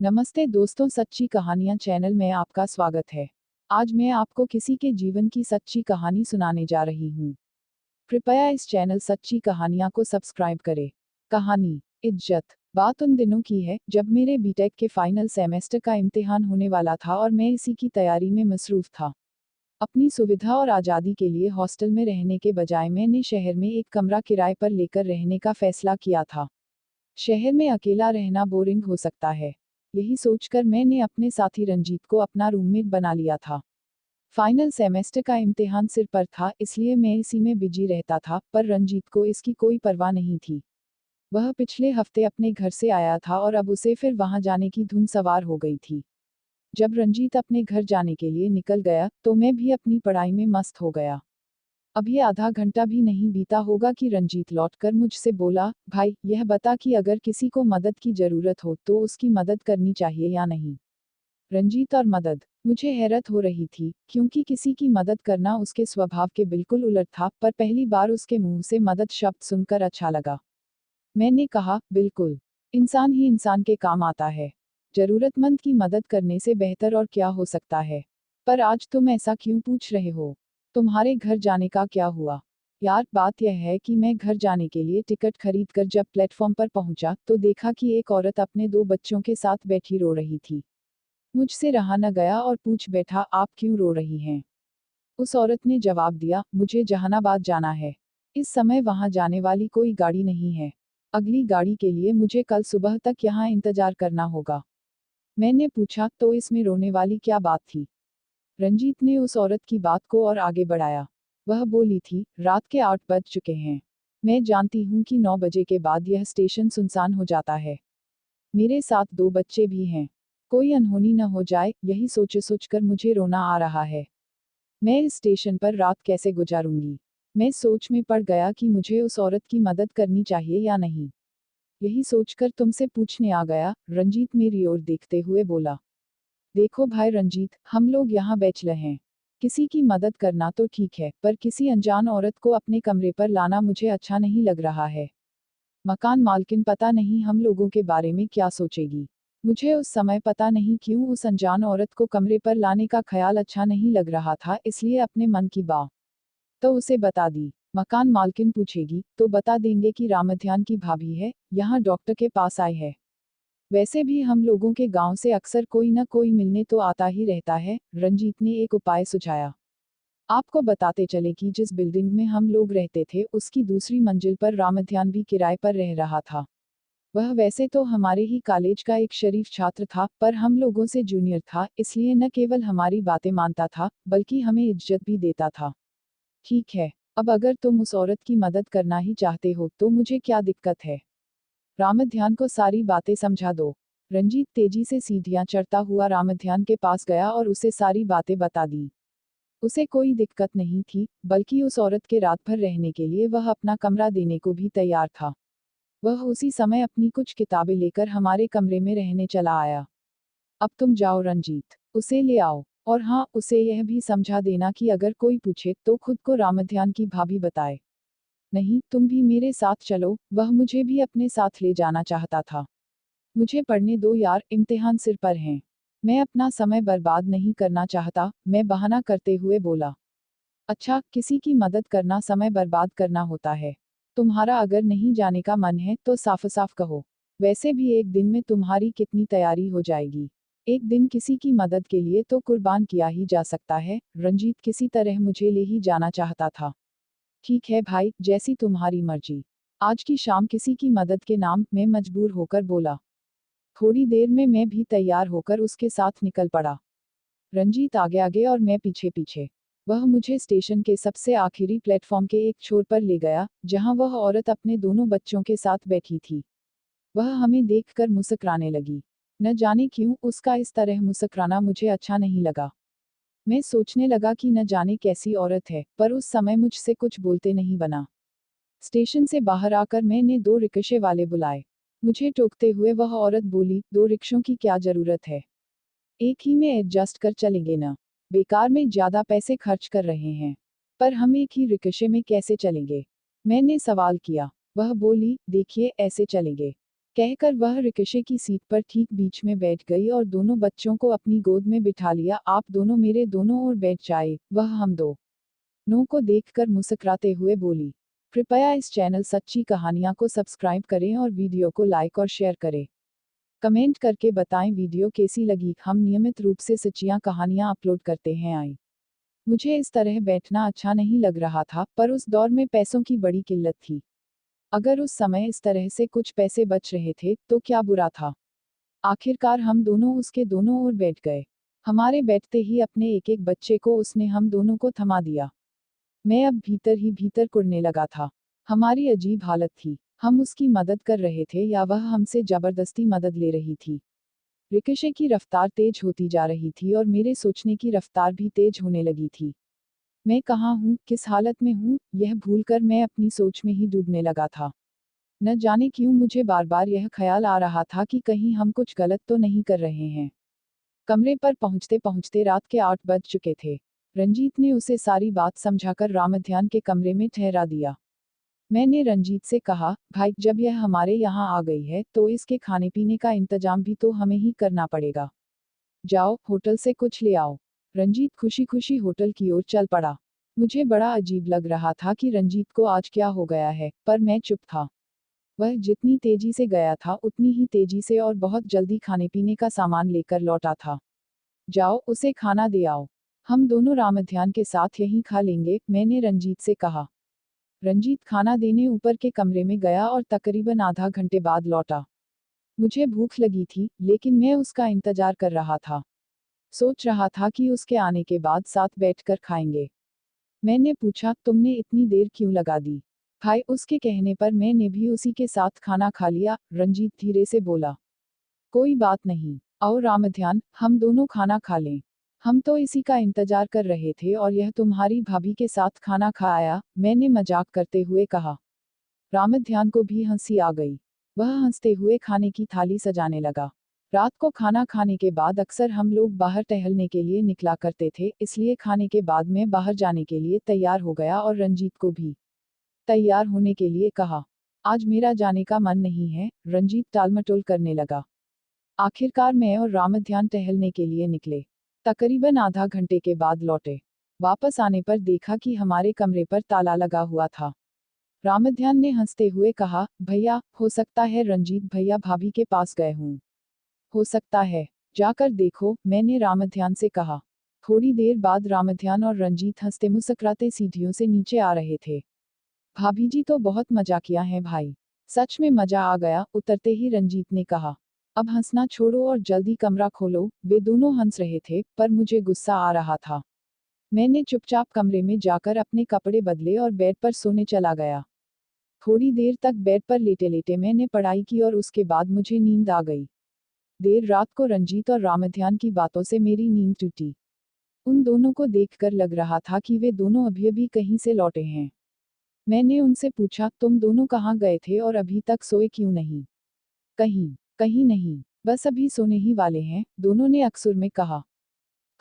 नमस्ते दोस्तों, सच्ची कहानियाँ चैनल में आपका स्वागत है। आज मैं आपको किसी के जीवन की सच्ची कहानी सुनाने जा रही हूँ। कृपया इस चैनल सच्ची कहानियाँ को सब्सक्राइब करें। कहानी इज्जत। बात उन दिनों की है जब मेरे बीटेक के फाइनल सेमेस्टर का इम्तिहान होने वाला था और मैं इसी की तैयारी में मसरूफ था। अपनी सुविधा और आज़ादी के लिए हॉस्टल में रहने के बजाय मैंने शहर में एक कमरा किराए पर लेकर रहने का फैसला किया था। शहर में अकेला रहना बोरिंग हो सकता है, यही सोचकर मैंने अपने साथी रंजीत को अपना रूममेट बना लिया था। फाइनल सेमेस्टर का इम्तिहान सिर पर था, इसलिए मैं इसी में बिजी रहता था, पर रंजीत को इसकी कोई परवाह नहीं थी। वह पिछले हफ्ते अपने घर से आया था और अब उसे फिर वहां जाने की धुन सवार हो गई थी। जब रंजीत अपने घर जाने के लिए निकल गया तो मैं भी अपनी पढ़ाई में मस्त हो गया। अभी आधा घंटा भी नहीं बीता होगा कि रंजीत लौटकर मुझसे बोला, भाई यह बता कि अगर किसी को मदद की जरूरत हो तो उसकी मदद करनी चाहिए या नहीं। रंजीत और मदद। मुझे हैरत हो रही थी, क्योंकि किसी की मदद करना उसके स्वभाव के बिल्कुल उलट था, पर पहली बार उसके मुंह से मदद शब्द सुनकर अच्छा लगा। मैंने कहा, बिल्कुल। इंसान ही इंसान के काम आता है। जरूरतमंद की मदद करने से बेहतर और क्या हो सकता है। पर आज तुम ऐसा क्यों पूछ रहे हो? तुम्हारे घर जाने का क्या हुआ? यार, बात यह है कि मैं घर जाने के लिए टिकट खरीदकर जब प्लेटफॉर्म पर पहुंचा तो देखा कि एक औरत अपने 2 बच्चों के साथ बैठी रो रही थी। मुझसे रहा न गया और पूछ बैठा, आप क्यों रो रही हैं? उस औरत ने जवाब दिया, मुझे जहानाबाद जाना है। इस समय वहां जाने वाली कोई गाड़ी नहीं है। अगली गाड़ी के लिए मुझे कल सुबह तक यहाँ इंतजार करना होगा। मैंने पूछा, तो इसमें रोने वाली क्या बात थी? रंजीत ने उस औरत की बात को और आगे बढ़ाया। वह बोली थी, रात के 8 बज चुके हैं। मैं जानती हूँ कि 9 बजे के बाद यह स्टेशन सुनसान हो जाता है। मेरे साथ 2 बच्चे भी हैं। कोई अनहोनी न हो जाए, यही सोचकर मुझे रोना आ रहा है। मैं इस स्टेशन पर रात कैसे गुजारूंगी? मैं सोच में पड़ गया कि मुझे उस औरत की मदद करनी चाहिए या नहीं। यही सोचकर तुमसे पूछने आ गया। रंजीत मेरी ओर देखते हुए बोला। देखो भाई रंजीत, हम लोग यहाँ बैचलर हैं। किसी की मदद करना तो ठीक है, पर किसी अनजान औरत को अपने कमरे पर लाना मुझे अच्छा नहीं लग रहा है। मकान मालकिन पता नहीं हम लोगों के बारे में क्या सोचेगी। मुझे उस समय पता नहीं क्यों उस अनजान औरत को कमरे पर लाने का ख्याल अच्छा नहीं लग रहा था, इसलिए अपने मन की बात तो उसे बता दी। मकान मालकिन पूछेगी तो बता देंगे कि रामध्यान की भाभी है, यहाँ डॉक्टर के पास आई है। वैसे भी हम लोगों के गांव से अक्सर कोई न कोई मिलने तो आता ही रहता है। रंजीत ने एक उपाय सुझाया। आपको बताते चले कि जिस बिल्डिंग में हम लोग रहते थे उसकी दूसरी मंजिल पर रामध्यान भी किराए पर रह रहा था। वह वैसे तो हमारे ही कॉलेज का एक शरीफ छात्र था, पर हम लोगों से जूनियर था, इसलिए न केवल हमारी बातें मानता था बल्कि हमें इज्जत भी देता था। ठीक है, अब अगर तुम उस औरत की मदद करना ही चाहते हो तो मुझे क्या दिक्कत है? रामध्यान को सारी बातें समझा दो। रंजीत तेजी से सीढ़ियां चढ़ता हुआ रामध्यान के पास गया और उसे सारी बातें बता दी। उसे कोई दिक्कत नहीं थी, बल्कि उस औरत के रात भर रहने के लिए वह अपना कमरा देने को भी तैयार था। वह उसी समय अपनी कुछ किताबें लेकर हमारे कमरे में रहने चला आया। अब तुम जाओ रंजीत, उसे ले आओ। और हाँ, उसे यह भी समझा देना कि अगर कोई पूछे तो खुद को रामध्यान की भाभी बताए। नहीं, तुम भी मेरे साथ चलो, वह मुझे भी अपने साथ ले जाना चाहता था। मुझे पढ़ने दो यार, इम्तिहान सिर पर हैं। मैं अपना समय बर्बाद नहीं करना चाहता, मैं बहाना करते हुए बोला। अच्छा, किसी की मदद करना समय बर्बाद करना होता है? तुम्हारा अगर नहीं जाने का मन है तो साफ साफ कहो। वैसे भी एक दिन में तुम्हारी कितनी तैयारी हो जाएगी। एक दिन किसी की मदद के लिए तो कुर्बान किया ही जा सकता है। रंजीत किसी तरह मुझे ले ही जाना चाहता था। ठीक है भाई, जैसी तुम्हारी मर्जी। आज की शाम किसी की मदद के नाम में मजबूर होकर बोला। थोड़ी देर में मैं भी तैयार होकर उसके साथ निकल पड़ा। रंजीत आगे आगे और मैं पीछे पीछे। वह मुझे स्टेशन के सबसे आखिरी प्लेटफॉर्म के एक छोर पर ले गया, जहां वह औरत अपने दोनों बच्चों के साथ बैठी थी। वह हमें देखकर मुस्कुराने लगी। न जाने क्यों उसका इस तरह मुस्कुराना मुझे अच्छा नहीं लगा। मैं सोचने लगा कि न जाने कैसी औरत है, पर उस समय मुझसे कुछ बोलते नहीं बना। स्टेशन से बाहर आकर मैंने 2 रिक्शे वाले बुलाए। मुझे टोकते हुए वह औरत बोली, 2 रिक्शों की क्या जरूरत है? एक ही में एडजस्ट कर चलेंगे ना? बेकार में ज्यादा पैसे खर्च कर रहे हैं। पर हम एक ही रिक्शे में कैसे चलेंगे? मैंने सवाल किया। वह बोली, देखिए ऐसे चलेंगे। कहकर वह रिक्शे की सीट पर ठीक बीच में बैठ गई और दोनों बच्चों को अपनी गोद में बिठा लिया। आप दोनों मेरे दोनों ओर बैठ जाए, वह हम दोनों को देखकर मुस्कुराते हुए बोली। कृपया इस चैनल सच्ची कहानियाँ को सब्सक्राइब करें और वीडियो को लाइक और शेयर करें। कमेंट करके बताएं वीडियो कैसी लगी। हम नियमित रूप से सच्चियाँ कहानियाँ अपलोड करते हैं। मुझे इस तरह बैठना अच्छा नहीं लग रहा था, पर उस दौर में पैसों की बड़ी किल्लत थी। अगर उस समय इस तरह से कुछ पैसे बच रहे थे तो क्या बुरा था। आखिरकार हम दोनों उसके दोनों ओर बैठ गए। हमारे बैठते ही अपने एक एक बच्चे को उसने हम दोनों को थमा दिया। मैं अब भीतर ही भीतर कुड़ने लगा था। हमारी अजीब हालत थी। हम उसकी मदद कर रहे थे या वह हमसे जबरदस्ती मदद ले रही थी। रिक्शे की रफ्तार तेज होती जा रही थी और मेरे सोचने की रफ्तार भी तेज होने लगी थी। मैं कहाँ हूँ, किस हालत में हूँ, यह भूलकर मैं अपनी सोच में ही डूबने लगा था। न जाने क्यों मुझे बार बार यह ख्याल आ रहा था कि कहीं हम कुछ गलत तो नहीं कर रहे हैं। कमरे पर पहुंचते पहुंचते रात के 8 बज चुके थे। रंजीत ने उसे सारी बात समझाकर रामध्यान के कमरे में ठहरा दिया। मैंने रंजीत से कहा, भाई, जब यह हमारे यहाँ आ गई है तो इसके खाने पीने का इंतजाम भी तो हमें ही करना पड़ेगा। जाओ, होटल से कुछ ले आओ। रंजीत खुशी खुशी होटल की ओर चल पड़ा। मुझे बड़ा अजीब लग रहा था कि रंजीत को आज क्या हो गया है, पर मैं चुप था। वह जितनी तेजी से गया था उतनी ही तेजी से और बहुत जल्दी खाने पीने का सामान लेकर लौटा था। जाओ, उसे खाना दे आओ। हम दोनों रामध्यान के साथ यहीं खा लेंगे, मैंने रंजीत से कहा। रंजीत खाना देने ऊपर के कमरे में गया और तकरीबन आधा घंटे बाद लौटा। मुझे भूख लगी थी, लेकिन मैं उसका इंतजार कर रहा था। सोच रहा था कि उसके आने के बाद साथ बैठकर खाएंगे। मैंने पूछा, तुमने इतनी देर क्यों लगा दी? भाई, उसके कहने पर मैंने भी उसी के साथ खाना खा लिया, रंजीत धीरे से बोला। कोई बात नहीं, आओ रामध्यान, हम दोनों खाना खा लें। हम तो इसी का इंतजार कर रहे थे और यह तुम्हारी भाभी के साथ खाना खा आया, मैंने मजाक करते हुए कहा। रामध्यान को भी हंसी आ गई। वह हंसते हुए खाने की थाली सजाने लगा। रात को खाना खाने के बाद अक्सर हम लोग बाहर टहलने के लिए निकला करते थे, इसलिए खाने के बाद मैं बाहर जाने के लिए तैयार हो गया और रंजीत को भी तैयार होने के लिए कहा। आज मेरा जाने का मन नहीं है, रंजीत टालमटोल करने लगा। आखिरकार मैं और रामध्यान टहलने के लिए निकले। तकरीबन आधा घंटे के बाद लौटे। वापस आने पर देखा कि हमारे कमरे पर ताला लगा हुआ था। रामध्यान ने हंसते हुए कहा, भैया, हो सकता है रंजीत भैया भाभी के पास गए हों। हो सकता है, जाकर देखो, मैंने रामध्यान से कहा। थोड़ी देर बाद रामध्यान और रंजीत हंसते मुस्कुराते सीढ़ियों से नीचे आ रहे थे। भाभी जी तो बहुत मजाकिया हैं भाई। सच में मजा आ गया, उतरते ही रंजीत ने कहा। अब हंसना छोड़ो और जल्दी कमरा खोलो। वे दोनों हंस रहे थे, पर मुझे गुस्सा आ रहा था। मैंने चुपचाप कमरे में जाकर अपने कपड़े बदले और बेड पर सोने चला गया। थोड़ी देर तक बेड पर लेटे लेटे मैंने पढ़ाई की और उसके बाद मुझे नींद आ गई। देर रात को रंजीत और रामध्यान की बातों से मेरी नींद टूटी। उन दोनों को देखकर लग रहा था कि वे दोनों अभी अभी कहीं से लौटे हैं। मैंने उनसे पूछा, तुम दोनों कहाँ गए थे और अभी तक सोए क्यों नहीं? कहीं कहीं नहीं, बस अभी सोने ही वाले हैं, दोनों ने अकसुर में कहा।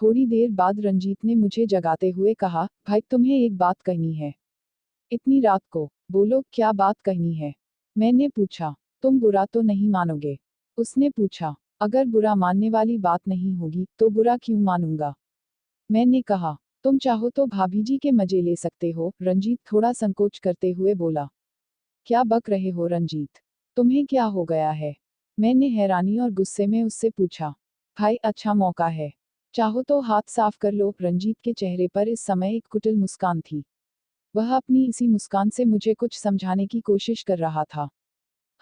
थोड़ी देर बाद रंजीत ने मुझे जगाते हुए कहा, भाई, तुम्हें एक बात कहनी है। इतनी रात को? बोलो, क्या बात कहनी है? मैंने पूछा। तुम बुरा तो नहीं मानोगे? उसने पूछा। अगर बुरा मानने वाली बात नहीं होगी तो बुरा क्यों मानूंगा? मैंने कहा। तुम चाहो तो भाभी जी के मजे ले सकते हो, रंजीत थोड़ा संकोच करते हुए बोला। क्या बक रहे हो रंजीत? तुम्हें क्या हो गया है? मैंने हैरानी और गुस्से में उससे पूछा। भाई, अच्छा मौका है, चाहो तो हाथ साफ कर लो। रंजीत के चेहरे पर इस समय एक कुटिल मुस्कान थी। वह अपनी इसी मुस्कान से मुझे कुछ समझाने की कोशिश कर रहा था।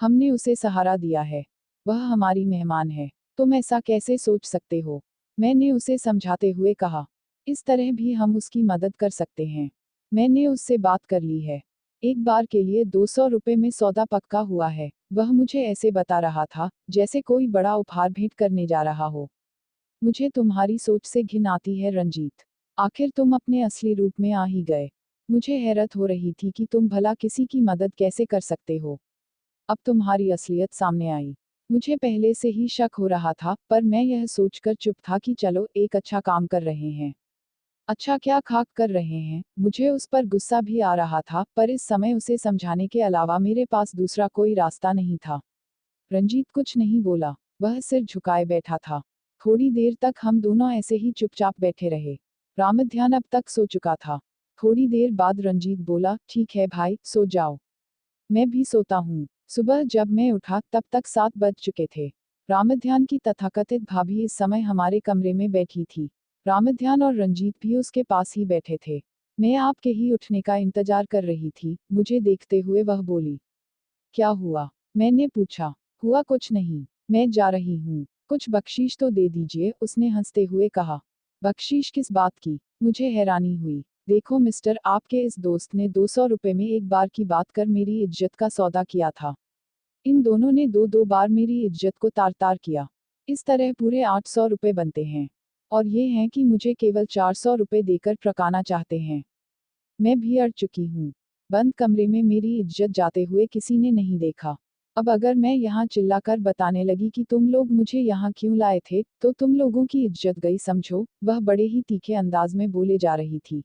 हमने उसे सहारा दिया है, वह हमारी मेहमान है, तुम ऐसा कैसे सोच सकते हो? मैंने उसे समझाते हुए कहा। इस तरह भी हम उसकी मदद कर सकते हैं। मैंने उससे बात कर ली है। एक बार के लिए 200 रुपए में सौदा पक्का हुआ है। वह मुझे ऐसे बता रहा था जैसे कोई बड़ा उपहार भेंट करने जा रहा हो। मुझे तुम्हारी सोच से घिन आती है रंजीत। आखिर तुम अपने असली रूप में आ ही गए। मुझे हैरत हो रही थी कि तुम भला किसी की मदद कैसे कर सकते हो। अब तुम्हारी असलियत सामने आई। मुझे पहले से ही शक हो रहा था, पर मैं यह सोचकर चुप था कि चलो, एक अच्छा काम कर रहे हैं। अच्छा क्या खाक कर रहे हैं? मुझे उस पर गुस्सा भी आ रहा था, पर इस समय उसे समझाने के अलावा मेरे पास दूसरा कोई रास्ता नहीं था। रंजीत कुछ नहीं बोला, वह सिर झुकाए बैठा था। थोड़ी देर तक हम दोनों ऐसे ही चुपचाप बैठे रहे। रामध्यान अब तक सो चुका था। थोड़ी देर बाद रंजीत बोला, ठीक है भाई, सो जाओ। मैं भी सोता हूँ। सुबह जब मैं उठा तब तक 7 बज चुके थे। रामध्यान की तथाकथित भाभी इस समय हमारे कमरे में बैठी थी। रामध्यान और रंजीत भी उसके पास ही बैठे थे। मैं आपके ही उठने का इंतजार कर रही थी। मुझे देखते हुए वह बोली, क्या हुआ? मैंने पूछा। हुआ कुछ नहीं, मैं जा रही हूँ। कुछ बख्शीश तो दे दीजिए, उसने हंसते हुए कहा। बख्शीश किस बात की? मुझे हैरानी हुई। देखो मिस्टर, आपके इस दोस्त ने 200 रुपए में एक बार की बात कर मेरी इज्जत का सौदा किया था। इन दोनों ने दो दो बार मेरी इज्जत को तार तार किया। इस तरह पूरे 800 रुपए बनते हैं। और ये हैं कि मुझे केवल 400 रुपए देकर ट्रकाना चाहते हैं। मैं भी अड़ चुकी हूँ। बंद कमरे में मेरी इज्जत जाते हुए किसी ने नहीं देखा। अब अगर मैं यहाँ चिल्लाकर बताने लगी कि तुम लोग मुझे यहाँ क्यों लाए थे, तो तुम लोगों की इज्जत गई समझो। वह बड़े ही तीखे अंदाज में बोले जा रही थी।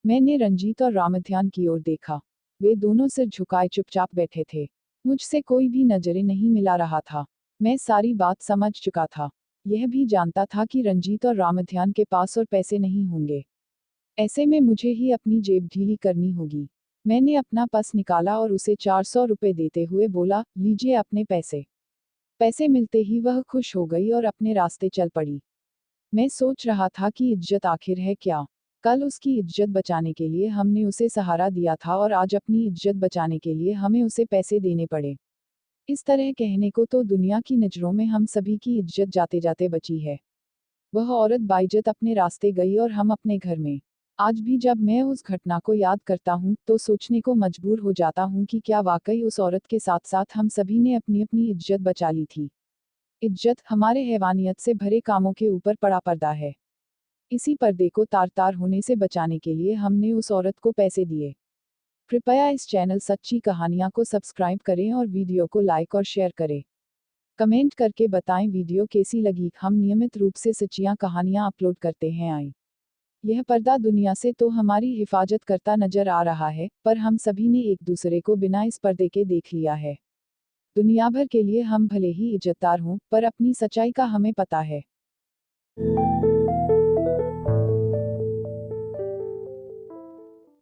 मैंने रंजीत और रामध्यान की ओर देखा। वे दोनों सिर झुकाए चुपचाप बैठे थे। मुझसे कोई भी नजरें नहीं मिला रहा था। मैं सारी बात समझ चुका था। यह भी जानता था कि रंजीत और रामध्यान के पास और पैसे नहीं होंगे। ऐसे में मुझे ही अपनी जेब ढीली करनी होगी। मैंने अपना पर्स निकाला और उसे 400 रुपए देते हुए बोला, लीजिए अपने पैसे। पैसे मिलते ही वह खुश हो गई और अपने रास्ते चल पड़ी। मैं सोच रहा था कि इज्जत आखिर है क्या। कल उसकी इज्जत बचाने के लिए हमने उसे सहारा दिया था और आज अपनी इज्जत बचाने के लिए हमें उसे पैसे देने पड़े। इस तरह कहने को तो दुनिया की नज़रों में हम सभी की इज्जत जाते जाते बची है। वह औरत बाइज्जत अपने रास्ते गई और हम अपने घर में। आज भी जब मैं उस घटना को याद करता हूँ तो सोचने को मजबूर हो जाता हूँ कि क्या वाकई उस औरत के साथ साथ हम सभी ने अपनी अपनी इज्जत बचा ली थी। इज्जत हमारे हैवानियत से भरे कामों के ऊपर पड़ा पर्दा है। इसी पर्दे को तार तार होने से बचाने के लिए हमने उस औरत को पैसे दिए। कृपया इस चैनल सच्ची कहानियाँ को सब्सक्राइब करें और वीडियो को लाइक और शेयर करें। कमेंट करके बताएं वीडियो कैसी लगी। हम नियमित रूप से सच्चियाँ कहानियाँ अपलोड करते हैं। यह पर्दा दुनिया से तो हमारी हिफाजत करता नजर आ रहा है, पर हम सभी ने एक दूसरे को बिना इस पर्दे के देख लिया है। दुनिया भर के लिए हम भले ही इज्जतदार हों, पर अपनी सच्चाई का हमें पता है।